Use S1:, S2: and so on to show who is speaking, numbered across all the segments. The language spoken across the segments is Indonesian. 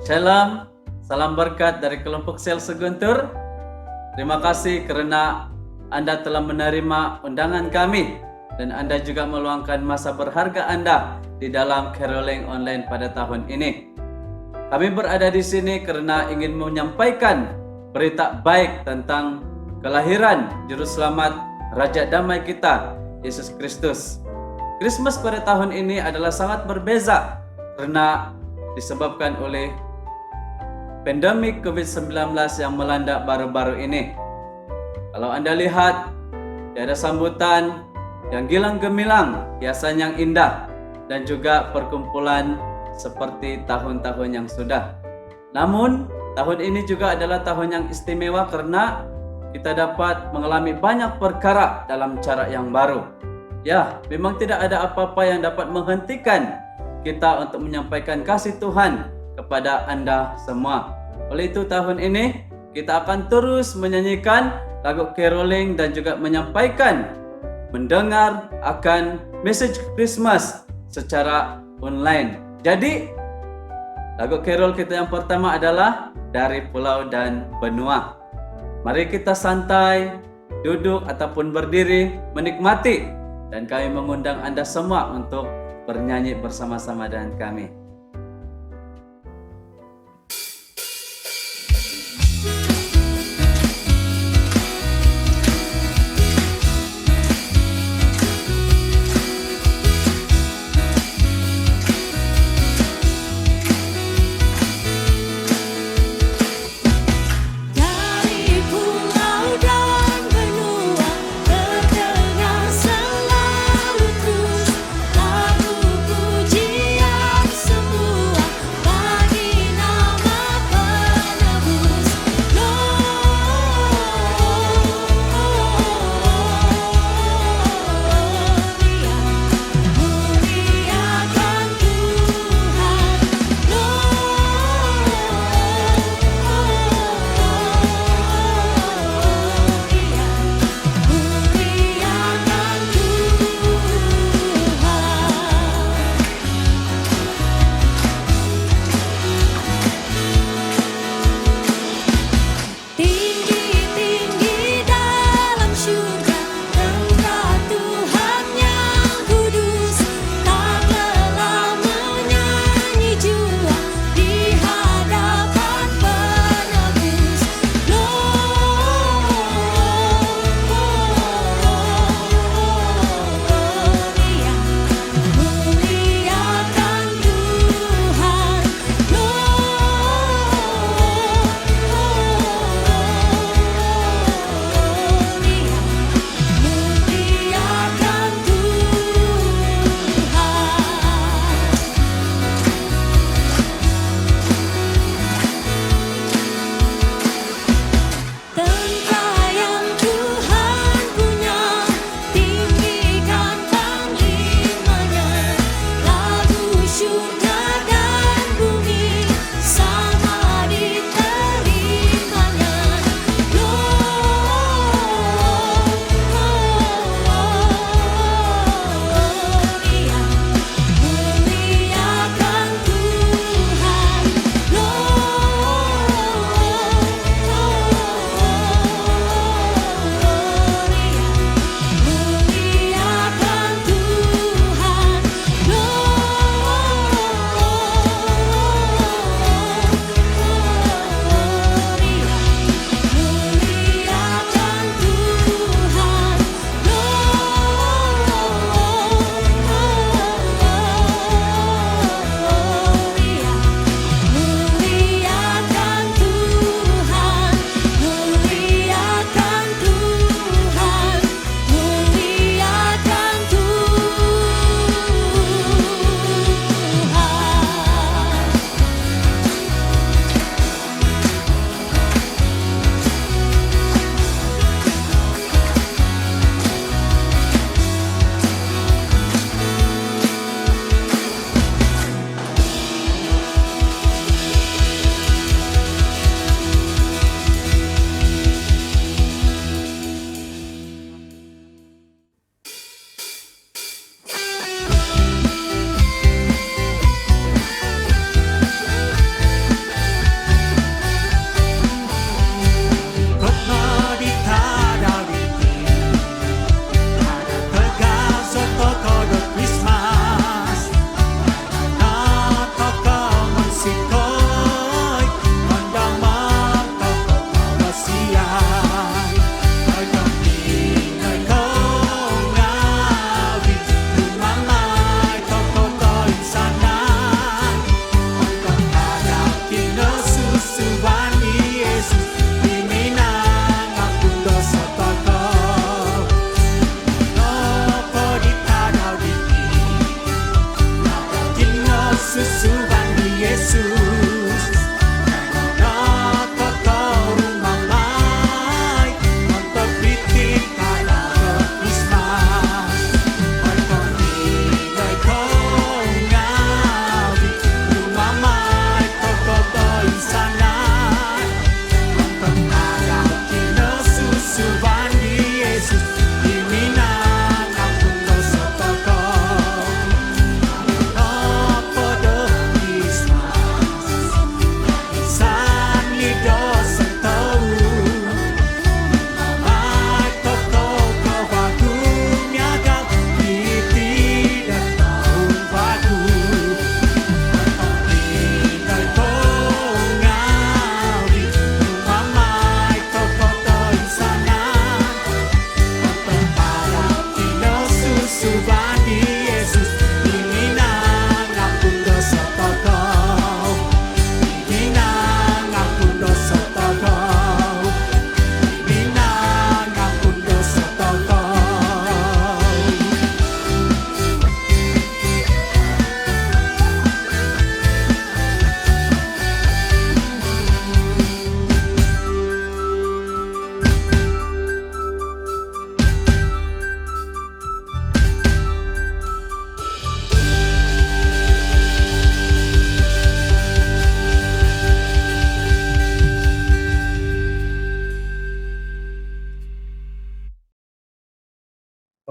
S1: Shalom, salam berkat dari kelompok sel Seguntur. Terima kasih karena Anda telah menerima undangan kami dan Anda juga meluangkan masa berharga Anda di dalam caroling online pada tahun ini. Kami berada di sini karena ingin menyampaikan berita baik tentang kelahiran Juru Selamat Raja Damai kita, Yesus Kristus. Christmas pada tahun ini adalah sangat berbeza karena disebabkan oleh pandemik COVID-19 yang melanda baru-baru ini. Kalau Anda lihat, tiada sambutan yang gilang gemilang, hiasan yang indah, dan juga perkumpulan seperti tahun-tahun yang sudah. Namun, tahun ini juga adalah tahun yang istimewa karena kita dapat mengalami banyak perkara dalam cara yang baru. Ya, memang tidak ada apa-apa yang dapat menghentikan kita untuk menyampaikan kasih Tuhan kepada Anda semua. Oleh itu tahun ini kita akan terus menyanyikan lagu caroling dan juga menyampaikan, mendengar akan message Christmas secara online. Jadi lagu carol kita yang pertama adalah Dari Pulau dan Benua. Mari kita santai, duduk ataupun berdiri menikmati, dan kami mengundang Anda semua untuk bernyanyi bersama-sama dengan kami.
S2: Lagu pujian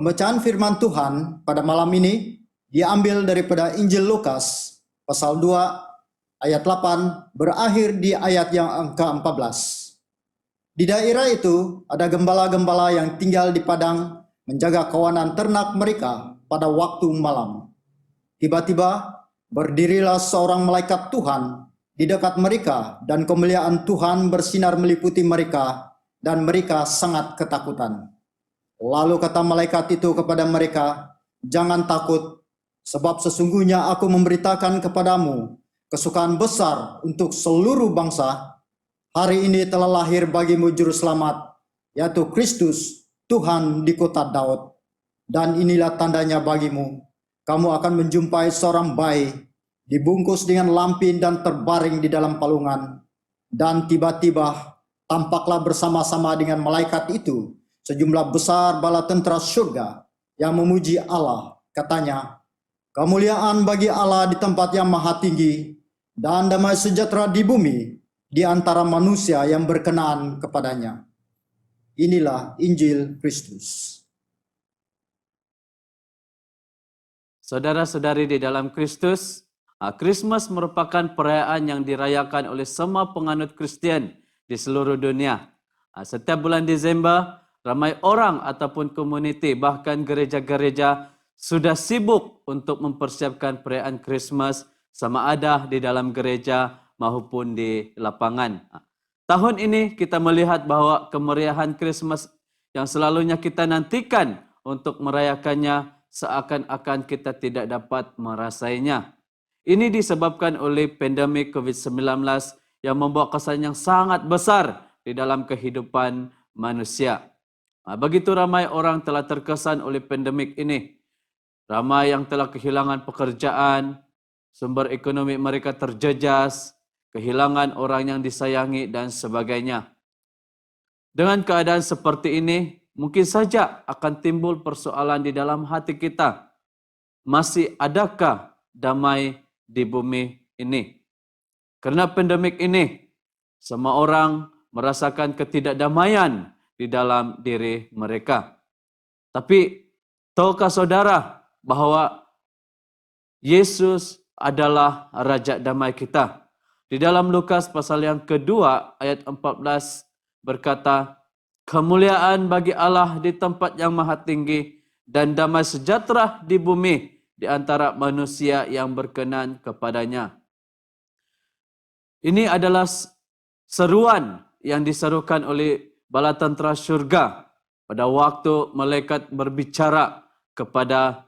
S2: Pembacaan firman Tuhan pada malam ini diambil daripada Injil Lukas pasal 2 ayat 8 berakhir di ayat yang ke-14. Di daerah itu ada gembala-gembala yang tinggal di padang menjaga kawanan ternak mereka pada waktu malam. Tiba-tiba berdirilah seorang malaikat Tuhan di dekat mereka dan kemuliaan Tuhan bersinar meliputi mereka dan mereka sangat ketakutan. Lalu kata malaikat itu kepada mereka, "Jangan takut, sebab sesungguhnya aku memberitakan kepadamu kesukaan besar untuk seluruh bangsa. Hari ini telah lahir bagimu juru selamat, yaitu Kristus, Tuhan di kota Daud. Dan inilah tandanya bagimu, kamu akan menjumpai seorang bayi dibungkus dengan lampin dan terbaring di dalam palungan. Dan tiba-tiba tampaklah bersama-sama dengan malaikat itu sejumlah besar bala tentara surga yang memuji Allah. Katanya, kemuliaan bagi Allah di tempat yang maha tinggi dan damai sejahtera di bumi di antara manusia yang berkenan kepadanya." Inilah Injil Kristus.
S1: Saudara-saudari di dalam Kristus, Christmas merupakan perayaan yang dirayakan oleh semua penganut Kristen di seluruh dunia. Setiap bulan Desember, ramai orang ataupun komuniti, bahkan gereja-gereja sudah sibuk untuk mempersiapkan perayaan Christmas sama ada di dalam gereja maupun di lapangan. Tahun ini kita melihat bahwa kemeriahan Christmas yang selalunya kita nantikan untuk merayakannya seakan-akan kita tidak dapat merasainya. Ini disebabkan oleh pandemik COVID-19 yang membawa kesan yang sangat besar di dalam kehidupan manusia. Begitu ramai orang telah terkesan oleh pandemik ini. Ramai yang telah kehilangan pekerjaan, sumber ekonomi mereka terjejas, kehilangan orang yang disayangi dan sebagainya. Dengan keadaan seperti ini, mungkin saja akan timbul persoalan di dalam hati kita. Masih adakah damai di bumi ini? Karena pandemik ini, semua orang merasakan ketidakdamaian di dalam diri mereka. Tapi tahukah saudara bahwa Yesus adalah Raja Damai kita? Di dalam Lukas pasal yang kedua ayat 14 berkata, "Kemuliaan bagi Allah di tempat yang maha tinggi dan damai sejahtera di bumi di antara manusia yang berkenan kepadanya." Ini adalah seruan yang diserukan oleh bala tentera surga pada waktu malaikat berbicara kepada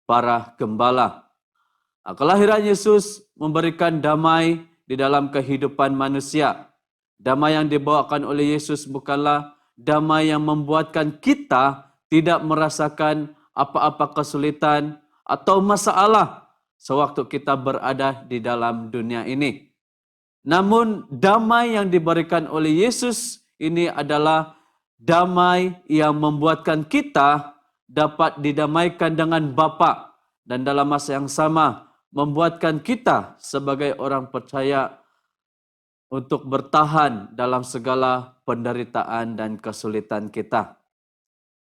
S1: para gembala. Kelahiran Yesus memberikan damai di dalam kehidupan manusia. Damai yang dibawakan oleh Yesus bukanlah damai yang membuatkan kita tidak merasakan apa-apa kesulitan atau masalah sewaktu kita berada di dalam dunia ini. Namun damai yang diberikan oleh Yesus ini adalah damai yang membuatkan kita dapat didamaikan dengan Bapa dan dalam masa yang sama membuatkan kita sebagai orang percaya untuk bertahan dalam segala penderitaan dan kesulitan kita.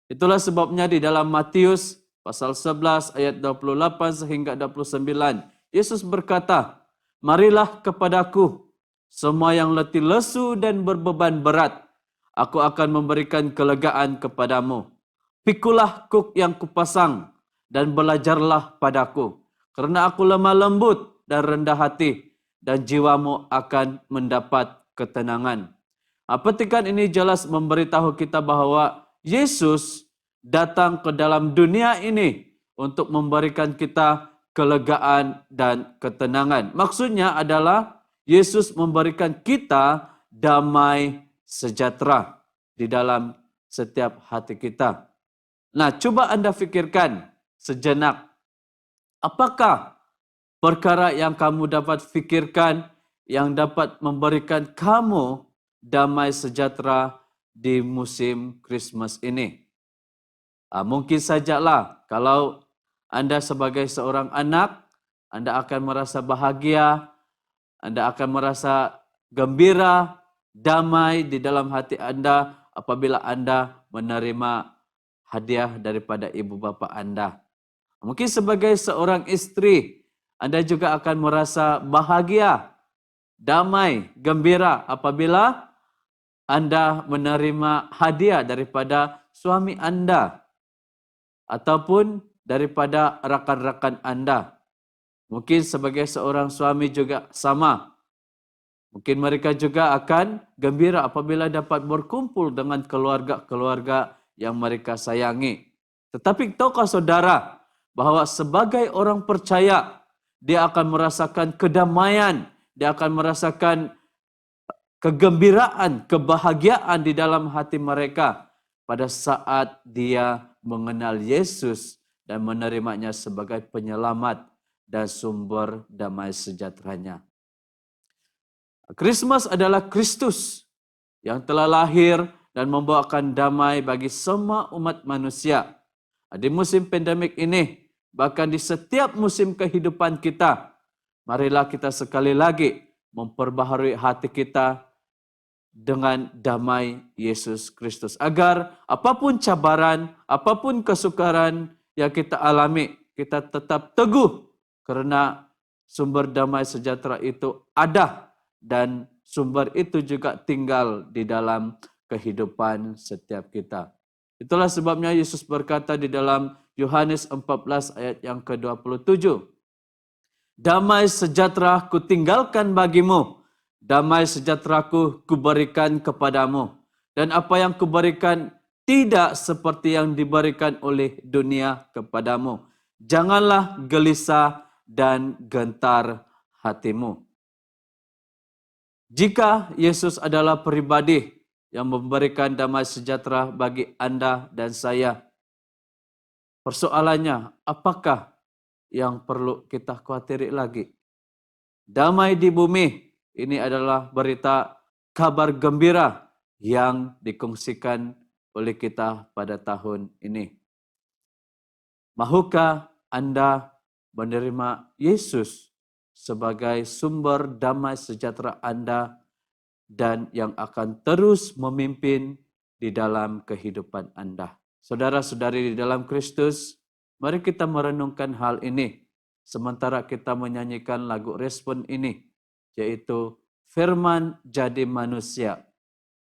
S1: Itulah sebabnya di dalam Matius pasal 11 ayat 28 sehingga 29, Yesus berkata, "Marilah kepadaku semua yang letih lesu dan berbeban berat, aku akan memberikan kelegaan kepadamu. Pikulah kuk yang kupasang dan belajarlah padaku, karena aku lemah lembut dan rendah hati, dan jiwamu akan mendapat ketenangan." Petikan ini jelas memberitahu kita bahwa Yesus datang ke dalam dunia ini untuk memberikan kita kelegaan dan ketenangan. Maksudnya adalah Yesus memberikan kita damai sejahtera di dalam setiap hati kita. Nah, coba Anda pikirkan sejenak. Apakah perkara yang kamu dapat pikirkan yang dapat memberikan kamu damai sejahtera di musim Christmas ini? Mungkin sajalah kalau Anda sebagai seorang anak, Anda akan merasa bahagia, Anda akan merasa gembira, damai di dalam hati Anda apabila Anda menerima hadiah daripada ibu bapa Anda. Mungkin sebagai seorang istri, Anda juga akan merasa bahagia, damai, gembira apabila Anda menerima hadiah daripada suami Anda ataupun daripada rakan-rakan Anda. Mungkin sebagai seorang suami juga sama. Mungkin mereka juga akan gembira apabila dapat berkumpul dengan keluarga-keluarga yang mereka sayangi. Tetapi tahukah saudara bahwa sebagai orang percaya, dia akan merasakan kedamaian, dia akan merasakan kegembiraan, kebahagiaan di dalam hati mereka pada saat dia mengenal Yesus dan menerimanya sebagai penyelamat dan sumber damai sejahteranya. Christmas adalah Kristus yang telah lahir dan membawakan damai bagi semua umat manusia. Di musim pandemik ini, bahkan di setiap musim kehidupan kita, marilah kita sekali lagi memperbaharui hati kita dengan damai Yesus Kristus. Agar apapun cabaran, apapun kesukaran yang kita alami, kita tetap teguh karena sumber damai sejahtera itu ada dan sumber itu juga tinggal di dalam kehidupan setiap kita. Itulah sebabnya Yesus berkata di dalam Yohanes 14 ayat yang ke-27. Damai sejahtera kutinggalkan bagimu, damai sejahteraku kuberikan kepadamu. Dan apa yang kuberikan tidak seperti yang diberikan oleh dunia kepadamu. Janganlah gelisah dan gentar hatimu. Jika Yesus adalah pribadi yang memberikan damai sejahtera bagi Anda dan saya, persoalannya apakah yang perlu kita khawatiri lagi? Damai di bumi, ini adalah berita kabar gembira yang dikongsikan oleh kita pada tahun ini. Mahukah Anda menerima Yesus sebagai sumber damai sejahtera Anda dan yang akan terus memimpin di dalam kehidupan Anda? Saudara-saudari di dalam Kristus, mari kita merenungkan hal ini sementara kita menyanyikan lagu respon ini, yaitu firman jadi manusia.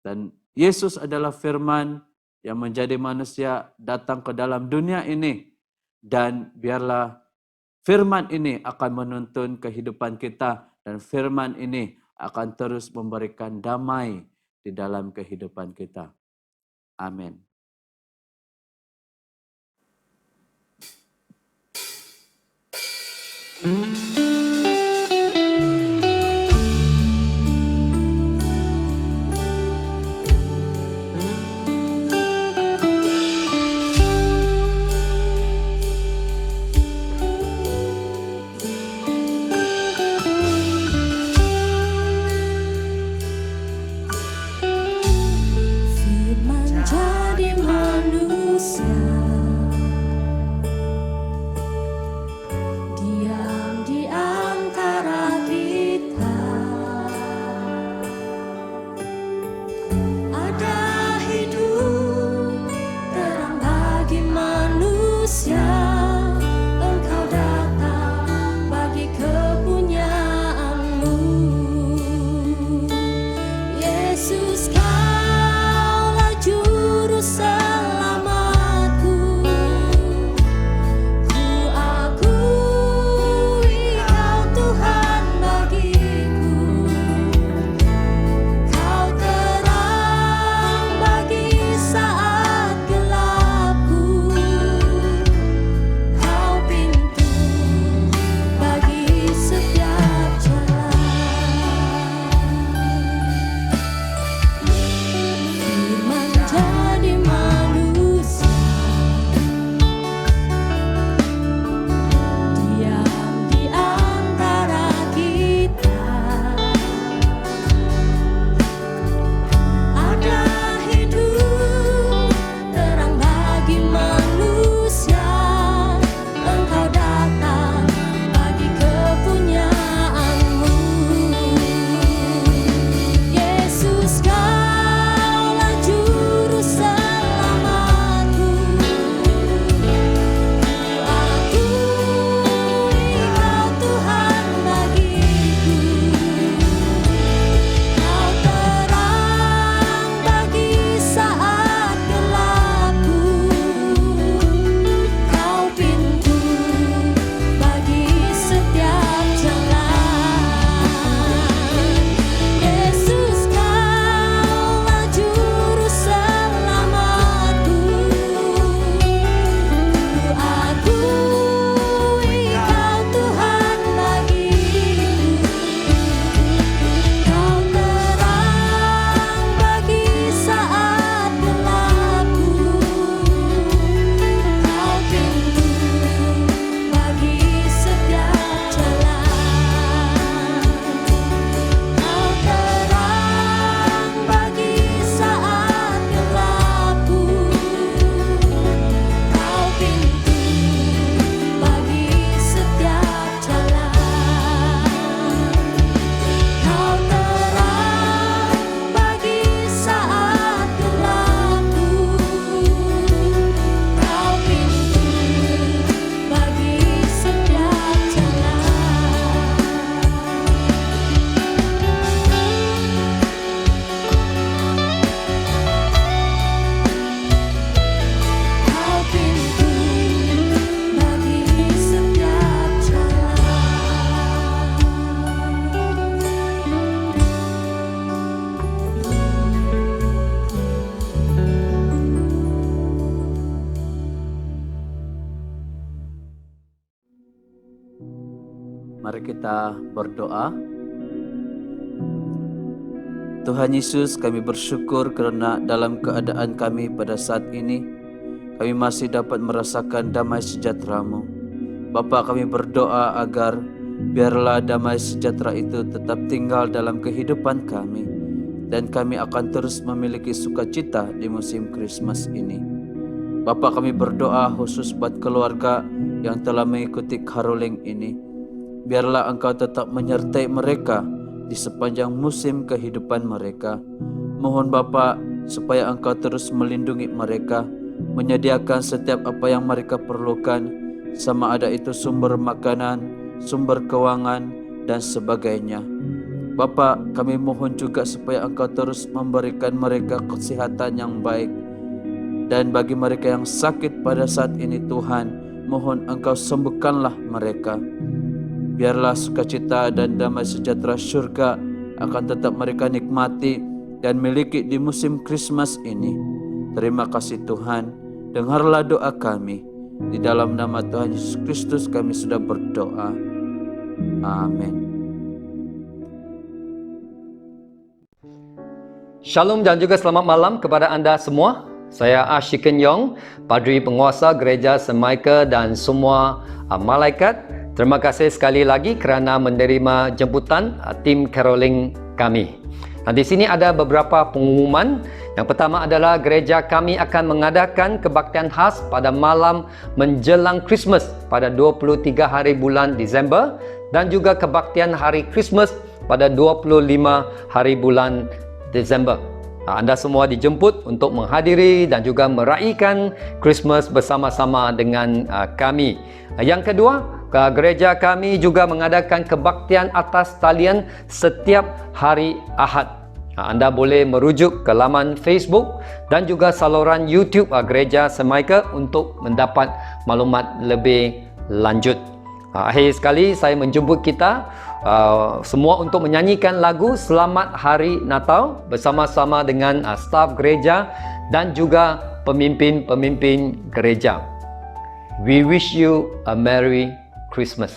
S1: Dan Yesus adalah firman yang menjadi manusia datang ke dalam dunia ini. Dan biarlah firman ini akan menuntun kehidupan kita dan firman ini akan terus memberikan damai di dalam kehidupan kita. Amin.
S3: Firman jadi
S1: Mari kita berdoa. Tuhan Yesus, kami bersyukur kerana dalam keadaan kami pada saat ini, kami masih dapat merasakan damai sejahtera-Mu. Bapa, kami berdoa agar biarlah damai sejahtera itu tetap tinggal dalam kehidupan kami, dan kami akan terus memiliki sukacita di musim Christmas ini. Bapa, kami berdoa khusus buat keluarga yang telah mengikuti caroling ini. Biarlah Engkau tetap menyertai mereka di sepanjang musim kehidupan mereka. Mohon Bapa supaya Engkau terus melindungi mereka, menyediakan setiap apa yang mereka perlukan, sama ada itu sumber makanan, sumber keuangan, dan sebagainya. Bapa, kami mohon juga supaya Engkau terus memberikan mereka kesehatan yang baik. Dan bagi mereka yang sakit pada saat ini Tuhan, mohon Engkau sembuhkanlah mereka. Biarlah sukacita dan damai sejahtera syurga akan tetap mereka nikmati dan miliki di musim Christmas ini. Terima kasih Tuhan, dengarlah doa kami. Di dalam nama Tuhan Yesus Kristus kami sudah berdoa. Amin.
S3: Shalom dan juga selamat malam kepada anda semua. Saya Ash Kenyong, Padri Penguasa Gereja St. Michael dan semua malaikat. Terima kasih sekali lagi kerana menerima jemputan tim caroling kami. Nah, di sini ada beberapa pengumuman. Yang pertama adalah gereja kami akan mengadakan kebaktian khas pada malam menjelang Christmas pada 23 hari bulan Disember dan juga kebaktian hari Christmas pada 25 hari bulan Desember. Anda semua dijemput untuk menghadiri dan juga meraihkan Christmas bersama-sama dengan kami. Yang kedua, gereja kami juga mengadakan kebaktian atas talian setiap hari Ahad. Anda boleh merujuk ke laman Facebook dan juga saluran YouTube Gereja St. Michael untuk mendapat maklumat lebih lanjut. Akhir sekali saya menjemput kita semua untuk menyanyikan lagu Selamat Hari Natal bersama-sama dengan staf gereja dan juga pemimpin-pemimpin gereja. We wish you a Merry Christmas.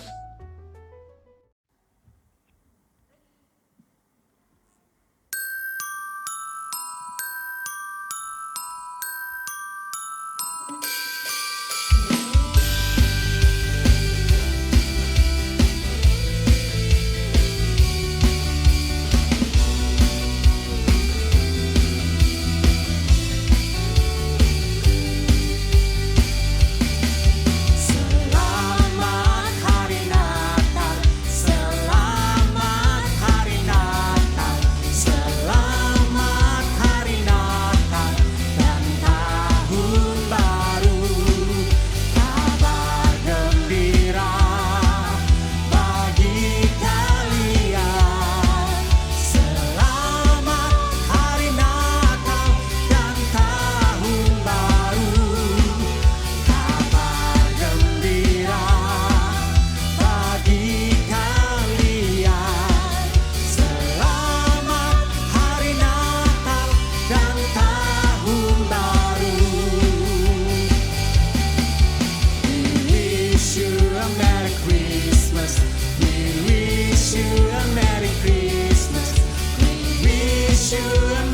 S4: you